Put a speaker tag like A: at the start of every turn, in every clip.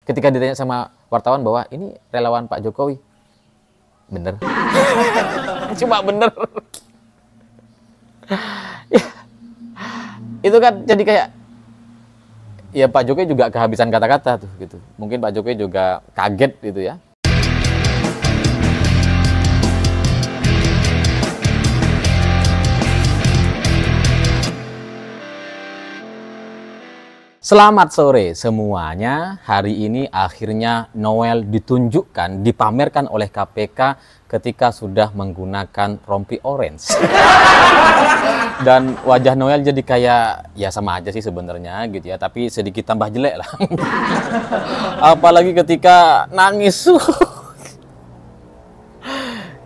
A: ketika ditanya sama wartawan bahwa ini relawan Pak Jokowi, bener. Cuma bener. Ya, itu kan jadi kayak, ya Pak Jokowi juga kehabisan kata-kata tuh gitu. Mungkin Pak Jokowi juga kaget gitu ya. Selamat sore semuanya. Hari ini akhirnya Noel ditunjukkan, dipamerkan oleh KPK ketika sudah menggunakan rompi orange. Dan wajah Noel jadi kayak, ya sama aja sih sebenarnya gitu ya, tapi sedikit tambah jelek lah. Apalagi ketika nangis.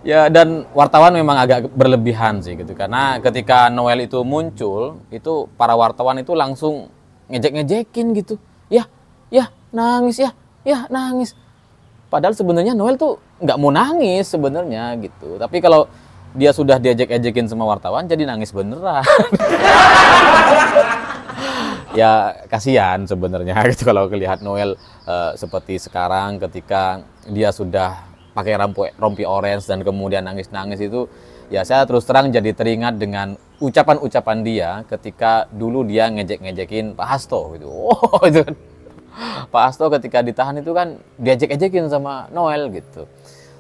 A: Ya, dan wartawan memang agak berlebihan sih gitu, karena ketika Noel itu muncul, itu para wartawan itu langsung ngejek-ngejekin gitu. Ya nangis, ya nangis. Padahal sebenarnya Noel tuh nggak mau nangis sebenarnya gitu. Tapi kalau dia sudah diejek-ejekin sama wartawan, jadi nangis beneran. Ya kasihan sebenarnya gitu kalau lihat Noel seperti sekarang ketika dia sudah pakai rompi orange dan kemudian nangis-nangis itu. Ya saya terus terang jadi teringat dengan ucapan-ucapan dia ketika dulu dia ngejek-ngejekin Pak Hasto gitu. Oh itu kan. Pak Hasto ketika ditahan itu kan diejek-ejekin sama Noel gitu.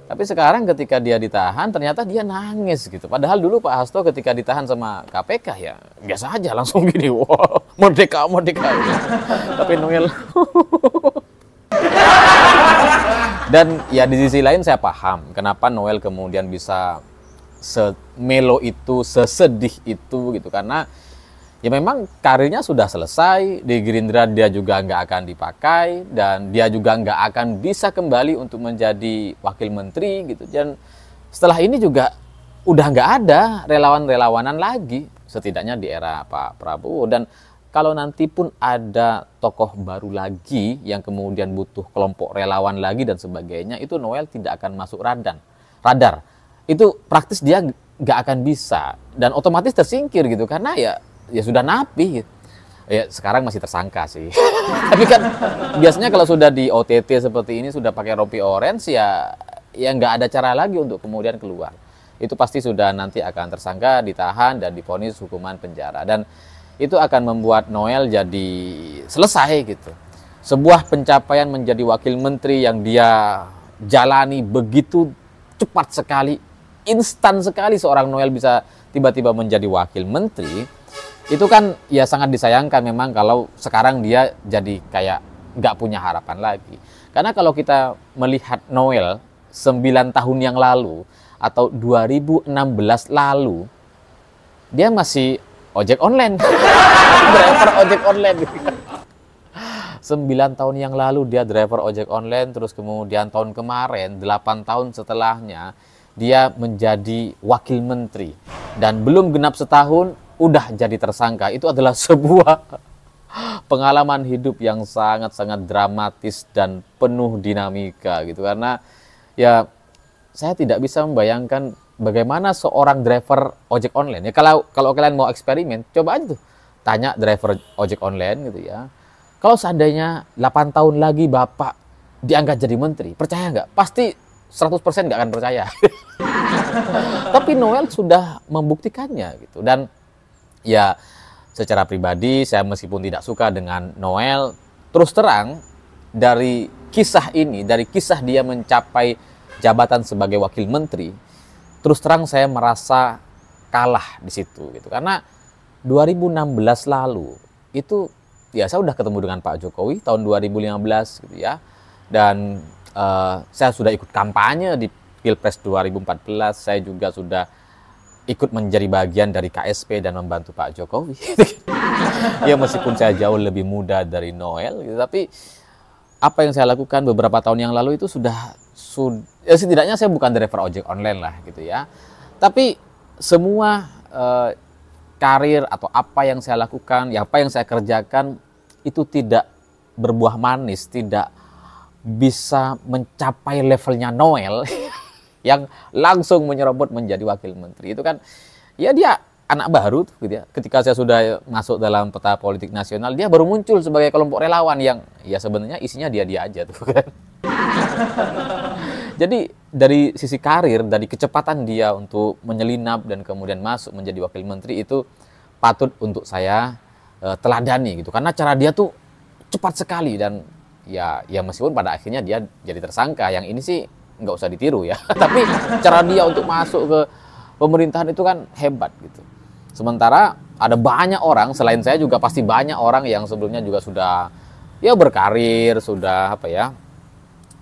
A: Tapi sekarang ketika dia ditahan ternyata dia nangis gitu. Padahal dulu Pak Hasto ketika ditahan sama KPK ya biasa aja langsung gini. Wow, merdeka. Gitu. Tapi Noel. Dan ya di sisi lain saya paham kenapa Noel kemudian bisa semelo itu, sesedih itu gitu, karena ya memang karirnya sudah selesai, di Gerindra dia juga nggak akan dipakai, dan dia juga nggak akan bisa kembali untuk menjadi wakil menteri gitu. Dan setelah ini juga udah nggak ada relawan-relawanan lagi, setidaknya di era Pak Prabowo. Dan kalau nanti pun ada tokoh baru lagi yang kemudian butuh kelompok relawan lagi dan sebagainya, itu Noel tidak akan masuk radar. Itu praktis dia nggak akan bisa dan otomatis tersingkir gitu, karena ya sudah napi gitu. Ya sekarang masih tersangka sih. Tapi kan biasanya kalau sudah di OTT seperti ini, sudah pakai rompi orange, ya nggak ada cara lagi untuk kemudian keluar. Itu pasti sudah nanti akan tersangka, ditahan dan divonis hukuman penjara, dan itu akan membuat Noel jadi selesai gitu. Sebuah pencapaian menjadi wakil menteri yang dia jalani begitu cepat sekali, instan sekali seorang Noel bisa tiba-tiba menjadi wakil menteri, itu kan ya sangat disayangkan memang kalau sekarang dia jadi kayak nggak punya harapan lagi. Karena kalau kita melihat Noel 9 tahun yang lalu atau 2016 lalu, dia masih ojek online. Driver ojek online. 9 tahun yang lalu dia driver ojek online, terus kemudian tahun kemarin, 8 tahun setelahnya, dia menjadi wakil menteri. Dan belum genap setahun, udah jadi tersangka. Itu adalah sebuah pengalaman hidup yang sangat-sangat dramatis dan penuh dinamika gitu. Karena ya saya tidak bisa membayangkan bagaimana seorang driver ojek online. Ya kalau kalian mau eksperimen, coba aja tuh tanya driver ojek online gitu ya. Kalau seandainya 8 tahun lagi Bapak diangkat jadi menteri, percaya nggak? Pasti 100% nggak akan percaya. Tapi Noel sudah membuktikannya gitu. Dan ya secara pribadi saya meskipun tidak suka dengan Noel, terus terang dari kisah ini, dari kisah dia mencapai jabatan sebagai wakil menteri, terus terang saya merasa kalah di situ gitu. Karena 2016 lalu itu ya saya udah ketemu dengan Pak Jokowi tahun 2015 gitu ya. Dan saya sudah ikut kampanye di Pilpres 2014, saya juga sudah ikut menjadi bagian dari KSP dan membantu Pak Jokowi. Ya meskipun saya jauh lebih muda dari Noel gitu, tapi apa yang saya lakukan beberapa tahun yang lalu itu sudah ya setidaknya saya bukan driver ojek online lah gitu ya. Tapi semua karir atau apa yang saya lakukan, ya apa yang saya kerjakan itu tidak berbuah manis, tidak bisa mencapai levelnya Noel yang langsung menyerobot menjadi wakil menteri. Itu kan ya dia anak baru tuh, gitu ya. Ketika saya sudah masuk dalam peta politik nasional, dia baru muncul sebagai kelompok relawan yang ya sebenarnya isinya dia-dia aja tuh kan. Jadi dari sisi karir, dari kecepatan dia untuk menyelinap dan kemudian masuk menjadi wakil menteri itu patut untuk saya teladani gitu. Karena cara dia tuh cepat sekali dan ya meskipun pada akhirnya dia jadi tersangka, yang ini sih nggak usah ditiru ya. Tapi cara dia untuk masuk ke pemerintahan itu kan hebat gitu. Sementara ada banyak orang, selain saya juga pasti banyak orang yang sebelumnya juga sudah ya berkarir, sudah apa ya,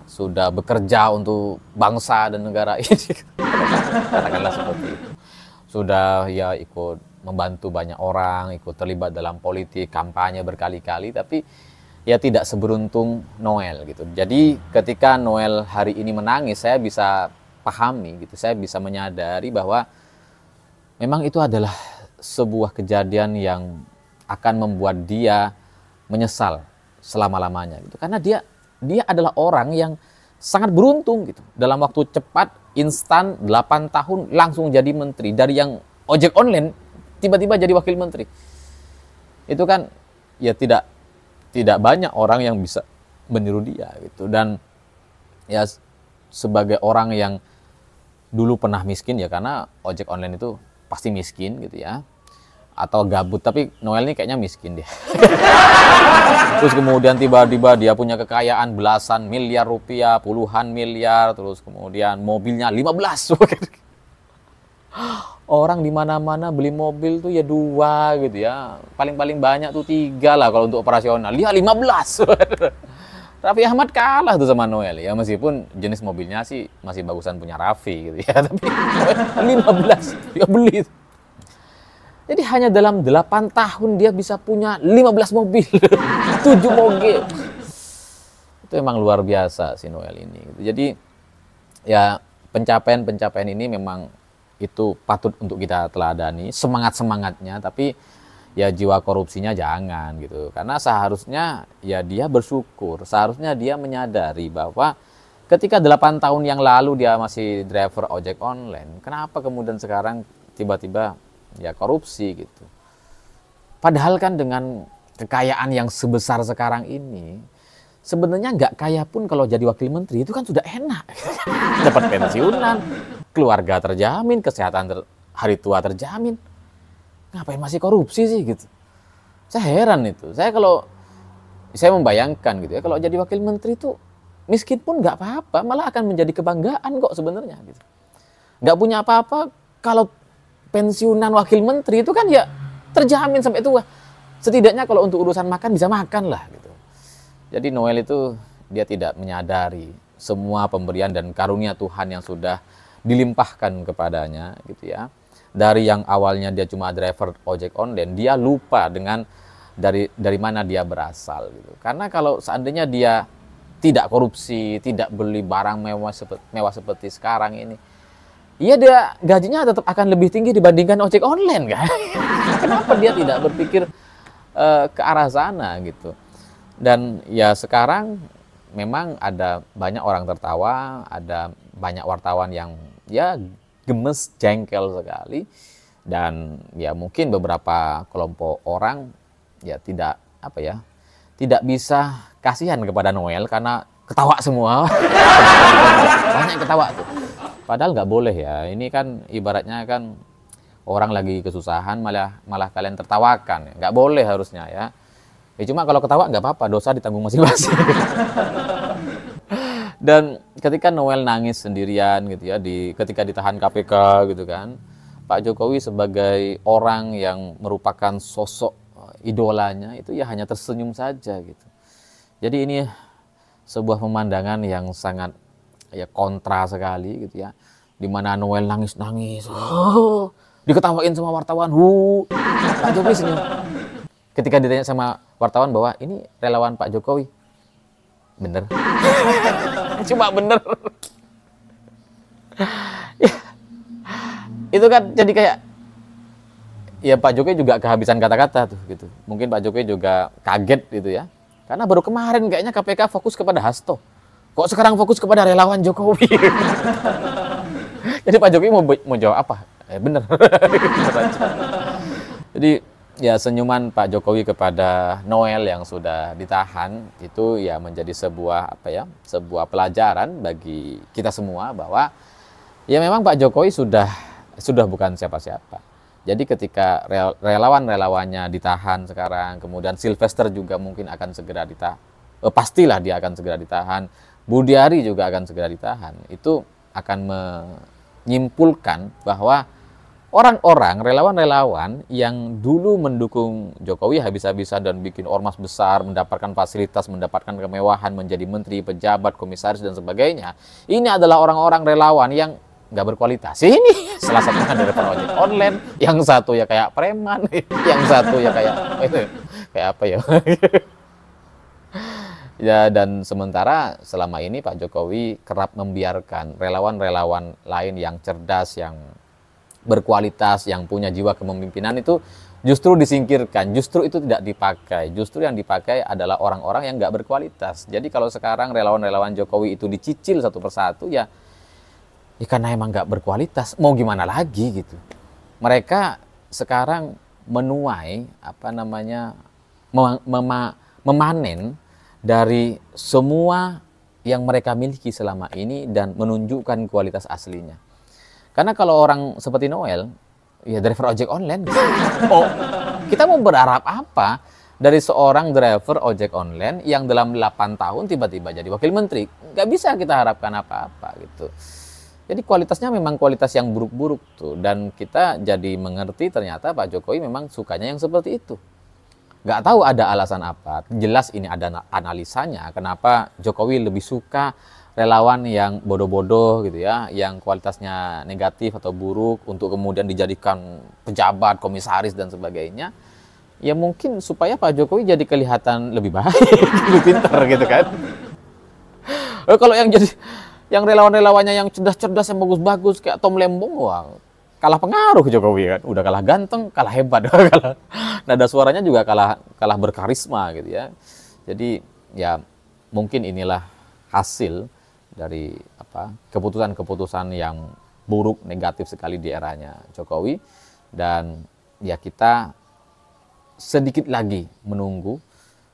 A: sudah bekerja untuk bangsa dan negara ini. Katakanlah seperti itu. Sudah ya ikut membantu banyak orang, ikut terlibat dalam politik, kampanye berkali-kali, tapi ya tidak seberuntung Noel gitu. Jadi ketika Noel hari ini menangis, saya bisa pahami gitu, saya bisa menyadari bahwa memang itu adalah sebuah kejadian yang akan membuat dia menyesal selama-lamanya gitu. Karena dia adalah orang yang sangat beruntung gitu. Dalam waktu cepat, instan, 8 tahun langsung jadi menteri. Dari yang ojek online tiba-tiba jadi wakil menteri. Itu kan ya tidak banyak orang yang bisa meniru dia gitu. Dan ya sebagai orang yang dulu pernah miskin ya, karena ojek online itu pasti miskin gitu ya, atau gabut, tapi Noel ini kayaknya miskin dia. Terus kemudian tiba-tiba dia punya kekayaan belasan miliar rupiah, puluhan miliar, terus kemudian mobilnya 15. Orang di mana-mana beli mobil tuh ya 2 gitu ya, paling-paling banyak tuh 3 lah kalau untuk operasional, dia 15. Raffi Ahmad kalah tuh sama Noel ya, meskipun jenis mobilnya sih masih bagusan punya Raffi gitu ya, tapi 15 dia beli. Jadi hanya dalam 8 tahun dia bisa punya 15 mobil, 7 moge. Itu emang luar biasa si Noel ini gitu. Jadi ya pencapaian ini memang itu patut untuk kita teladani, semangatnya, tapi ya jiwa korupsinya jangan gitu. Karena seharusnya ya dia bersyukur, seharusnya dia menyadari bahwa ketika 8 tahun yang lalu dia masih driver ojek online, kenapa kemudian sekarang tiba-tiba ya korupsi gitu. Padahal kan dengan kekayaan yang sebesar sekarang ini, sebenarnya nggak kaya pun kalau jadi wakil menteri itu kan sudah enak. Dapat pensiunan, keluarga terjamin, kesehatan hari tua terjamin. Ngapain masih korupsi sih gitu? Saya heran itu. Saya membayangkan gitu ya, kalau jadi wakil menteri itu miskin pun nggak apa-apa, malah akan menjadi kebanggaan kok sebenarnya gitu. Nggak punya apa-apa, kalau pensiunan wakil menteri itu kan ya terjamin sampai tua. Setidaknya kalau untuk urusan makan bisa makan lah gitu. Jadi Noel itu dia tidak menyadari semua pemberian dan karunia Tuhan yang sudah dilimpahkan kepadanya gitu ya. Dari yang awalnya dia cuma driver ojek online, dia lupa dengan dari mana dia berasal gitu. Karena kalau seandainya dia tidak korupsi, tidak beli barang mewah seperti sekarang ini, iya dia gajinya tetap akan lebih tinggi dibandingkan ojek online kan. Kenapa dia tidak berpikir ke arah sana gitu. Dan ya sekarang memang ada banyak orang tertawa, ada banyak wartawan yang ya gemes, jengkel sekali, dan ya mungkin beberapa kelompok orang ya tidak bisa kasihan kepada Noel karena ketawa semua. Banyak yang ketawa tuh. Padahal nggak boleh ya. Ini kan ibaratnya kan orang lagi kesusahan malah kalian tertawakan. Nggak boleh harusnya ya. Cuma kalau ketawa nggak apa-apa, dosa ditanggung masing-masing. Dan ketika Noel nangis sendirian gitu ya, ketika ditahan KPK gitu kan, Pak Jokowi sebagai orang yang merupakan sosok idolanya itu ya hanya tersenyum saja gitu. Jadi ini sebuah pemandangan yang sangat ya kontra sekali gitu ya, di mana Noel nangis-nangis, diketawain sama wartawan, Pak Jokowi senyum. Ketika ditanya sama wartawan bahwa ini relawan Pak Jokowi, bener. Cuma bener. Ya, itu kan jadi kayak ya Pak Jokowi juga kehabisan kata-kata tuh gitu. Mungkin Pak Jokowi juga kaget gitu ya. Karena baru kemarin kayaknya KPK fokus kepada Hasto. Kok sekarang fokus kepada relawan Jokowi? Jadi Pak Jokowi mau jawab apa Bener. Bener aja. Jadi ya senyuman Pak Jokowi kepada Noel yang sudah ditahan itu ya menjadi sebuah sebuah pelajaran bagi kita semua bahwa ya memang Pak Jokowi sudah bukan siapa-siapa. Jadi ketika relawan-relawannya ditahan sekarang, kemudian Sylvester juga mungkin akan segera ditahan, pastilah dia akan segera ditahan, Budiari juga akan segera ditahan, itu akan menyimpulkan bahwa orang-orang, relawan-relawan yang dulu mendukung Jokowi habis-habisan dan bikin ormas besar, mendapatkan fasilitas, mendapatkan kemewahan, menjadi menteri, pejabat, komisaris, dan sebagainya, ini adalah orang-orang relawan yang nggak berkualitas. Ini salah satunya dari ojek online, yang satu ya kayak preman, yang satu ya kayak apa ya. Ya, dan sementara selama ini Pak Jokowi kerap membiarkan relawan-relawan lain yang cerdas, yang berkualitas, yang punya jiwa kepemimpinan itu justru disingkirkan, justru itu tidak dipakai. Justru yang dipakai adalah orang-orang yang nggak berkualitas. Jadi kalau sekarang relawan-relawan Jokowi itu dicicil satu persatu, ya karena emang nggak berkualitas, mau gimana lagi gitu. Mereka sekarang menuai memanen dari semua yang mereka miliki selama ini dan menunjukkan kualitas aslinya. Karena kalau orang seperti Noel, ya driver ojek online, oh, kita mau berharap apa dari seorang driver ojek online yang dalam 8 tahun tiba-tiba jadi wakil menteri? Nggak bisa kita harapkan apa-apa gitu. Jadi kualitasnya memang kualitas yang buruk-buruk tuh, dan kita jadi mengerti ternyata Pak Jokowi memang sukanya yang seperti itu. Nggak tahu ada alasan apa, jelas ini ada analisanya kenapa Jokowi lebih suka relawan yang bodoh-bodoh gitu ya, yang kualitasnya negatif atau buruk untuk kemudian dijadikan pejabat, komisaris dan sebagainya. Ya mungkin supaya Pak Jokowi jadi kelihatan lebih baik, lebih pintar gitu kan. Kalau yang relawan-relawannya yang cerdas-cerdas, yang bagus-bagus kayak Tom Lembong, wah, kalah pengaruh Jokowi kan, udah kalah ganteng, kalah hebat, kalah nada suaranya juga kalah berkarisma gitu ya. Jadi ya mungkin inilah hasil dari keputusan-keputusan yang buruk, negatif sekali di eranya Jokowi, dan ya kita sedikit lagi menunggu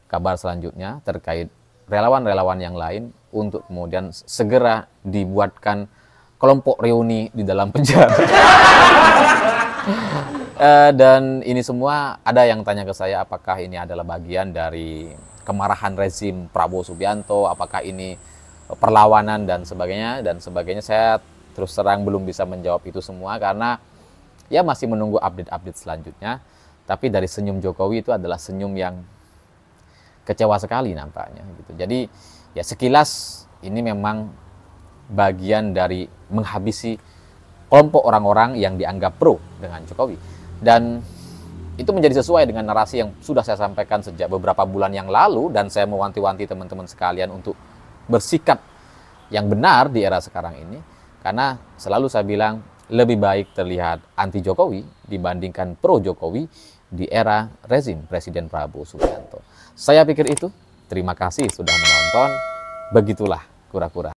A: kabar selanjutnya terkait relawan-relawan yang lain untuk kemudian segera dibuatkan kelompok reuni di dalam penjara. Dan ini semua ada yang tanya ke saya apakah ini adalah bagian dari kemarahan rezim Prabowo Subianto, apakah ini perlawanan dan sebagainya. Saya terus terang belum bisa menjawab itu semua karena ya masih menunggu update-update selanjutnya. Tapi dari senyum Jokowi itu adalah senyum yang kecewa sekali nampaknya gitu. Jadi ya sekilas ini memang bagian dari menghabisi kelompok orang-orang yang dianggap pro dengan Jokowi. Dan itu menjadi sesuai dengan narasi yang sudah saya sampaikan sejak beberapa bulan yang lalu, dan saya mewanti-wanti teman-teman sekalian untuk bersikap yang benar di era sekarang ini. Karena selalu saya bilang lebih baik terlihat anti Jokowi dibandingkan pro Jokowi di era rezim Presiden Prabowo Subianto. Saya pikir itu. Terima kasih sudah menonton. Begitulah kura-kura.